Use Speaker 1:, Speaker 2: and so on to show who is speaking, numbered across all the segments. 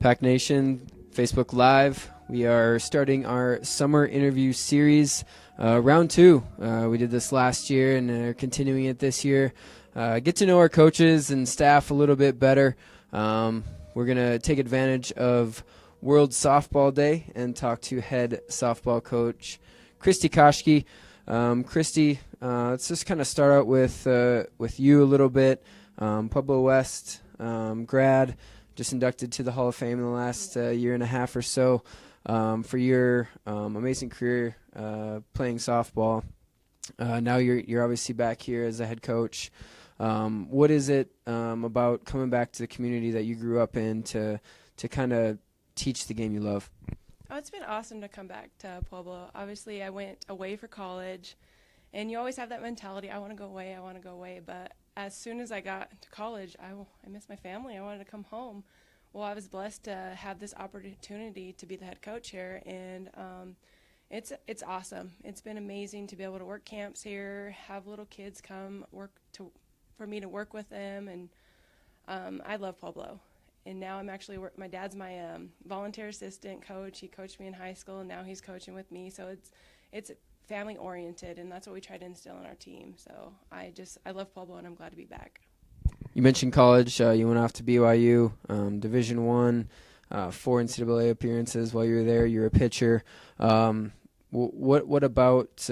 Speaker 1: Pack Nation, Facebook Live. We are starting our summer interview series, round 2. We did this last year and are continuing it this year. Get to know our coaches and staff a little bit better. We're going to take advantage of World Softball Day and talk to head softball coach Christie Koschke. Christie, let's just kind of start out with you a little bit. Pueblo West grad, just inducted to the Hall of Fame in the last year and a half or so. For your amazing career playing softball. Now you're obviously back here as a head coach. What is it about coming back to the community that you grew up in to kind of teach the game you love?
Speaker 2: Oh, it's been awesome to come back to Pueblo. Obviously, I went away for college, and you always have that mentality, I want to go away. But as soon as I got to college, I missed my family. I wanted to come home. Well, I was blessed to have this opportunity to be the head coach here, and it's awesome. It's been amazing to be able to work camps here, have little kids come for me to work with them, and I love Pueblo. And now I'm actually my dad's my volunteer assistant coach. He coached me in high school, and now he's coaching with me. So it's family oriented, and that's what we try to instill in our team. So I love Pueblo, and I'm glad to be back.
Speaker 1: You mentioned college. You went off to BYU, Division I, 4 NCAA appearances while you were there. You're a pitcher. What about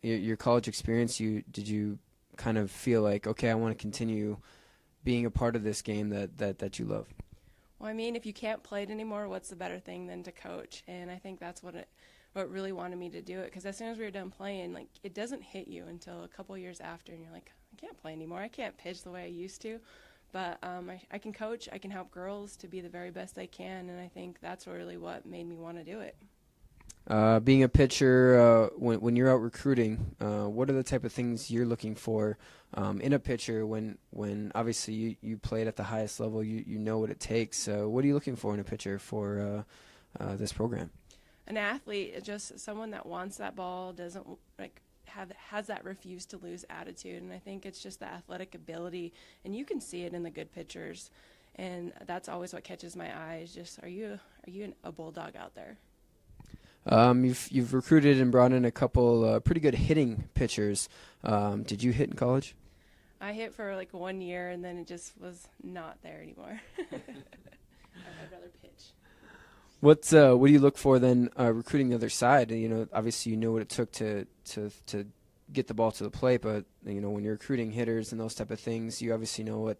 Speaker 1: your college experience? Did you kind of feel like, okay, I want to continue being a part of this game that you love?
Speaker 2: Well, I mean, if you can't play it anymore, what's the better thing than to coach? And I think that's what really wanted me to do it, because as soon as we were done playing, like, it doesn't hit you until a couple years after, and you're like, I can't play anymore. I can't pitch the way I used to, but I can coach. I can help girls to be the very best they can, and I think that's really what made me want to do it.
Speaker 1: Being a pitcher, when you're out recruiting, what are the type of things you're looking for in a pitcher when obviously you played at the highest level, you know what it takes. What are you looking for in a pitcher for this program?
Speaker 2: An athlete, just someone that wants that ball, doesn't has that refuse to lose attitude, and I think it's just the athletic ability, and you can see it in the good pitchers, and that's always what catches my eye. Is just, are you a bulldog out there?
Speaker 1: You've recruited and brought in a couple pretty good hitting pitchers. Did you hit in college?
Speaker 2: I hit for like 1 year, and then it just was not there anymore. I'd rather pitch.
Speaker 1: What do you look for then recruiting the other side? Obviously you know what it took to get the ball to the plate, but when you're recruiting hitters and those type of things, you obviously know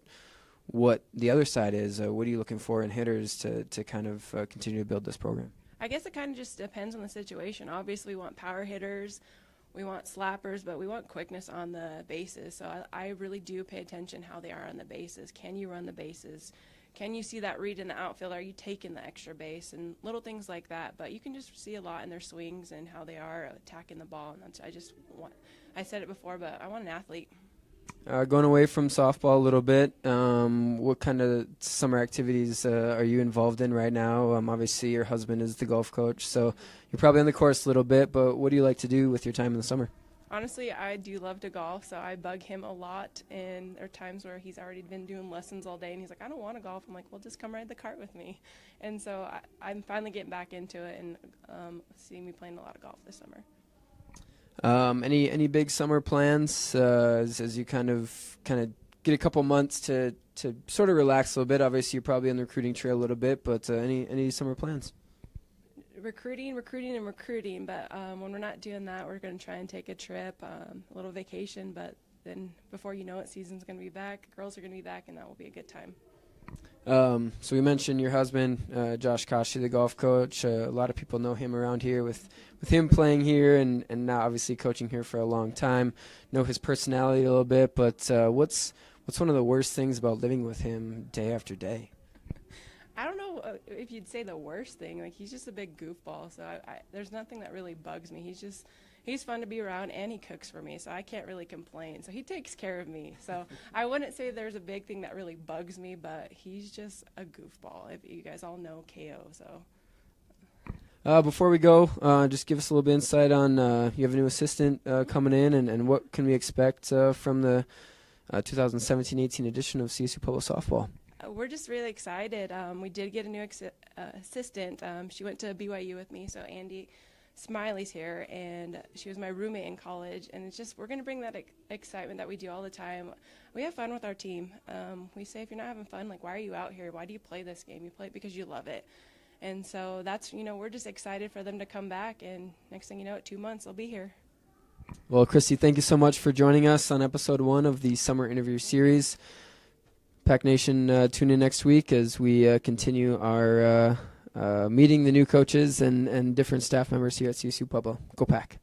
Speaker 1: what the other side is. What are you looking for in hitters to kind of continue to build this program?
Speaker 2: I guess it kind of just depends on the situation. Obviously, we want power hitters, we want slappers, but we want quickness on the bases. So I really do pay attention how they are on the bases. Can you run the bases? Can you see that read in the outfield? Are you taking the extra base? And little things like that. But you can just see a lot in their swings and how they are attacking the ball. And I said it before, but I want an athlete.
Speaker 1: Going away from softball a little bit, what kind of summer activities are you involved in right now? Obviously, your husband is the golf coach, so you're probably on the course a little bit, but what do you like to do with your time in the summer?
Speaker 2: Honestly, I do love to golf, so I bug him a lot, and there are times where he's already been doing lessons all day, and he's like, I don't want to golf. I'm like, well, just come ride the cart with me. And so I'm finally getting back into it and seeing me playing a lot of golf this summer.
Speaker 1: Any big summer plans as you kind of get a couple months to sort of relax a little bit? Obviously, you're probably on the recruiting trail a little bit, but any summer plans?
Speaker 2: Recruiting, but when we're not doing that, we're going to try and take a trip, a little vacation, but then before you know it, season's going to be back, girls are going to be back, and that will be a good time.
Speaker 1: So we mentioned your husband, Josh Koschke, the golf coach. A lot of people know him around here with him playing here and now obviously coaching here for a long time. Know his personality a little bit, but what's one of the worst things about living with him day after day?
Speaker 2: I don't know if you'd say the worst thing. Like, he's just a big goofball, so there's nothing that really bugs me. He's fun to be around, and he cooks for me, so I can't really complain. So he takes care of me. So I wouldn't say there's a big thing that really bugs me, but he's just a goofball. If you guys all know KO, so.
Speaker 1: Before we go, just give us a little bit of insight on you have a new assistant coming in, and what can we expect from the 2017-18 edition of CSU-Pueblo softball?
Speaker 2: We're just really excited. We did get a new assistant. She went to BYU with me, so Andy Smiley's here, and she was my roommate in college. And it's just, we're going to bring that excitement that we do all the time. We have fun with our team. We say, if you're not having fun, like, why are you out here? Why do you play this game? You play it because you love it. And so that's, we're just excited for them to come back, and next thing you know, 2 months, they'll be here.
Speaker 1: Well, Christie, thank you so much for joining us on episode 1 of the Summer Interview Series. Pack Nation, tune in next week as we continue our meeting the new coaches and different staff members here at CSU-Pueblo. Go Pack.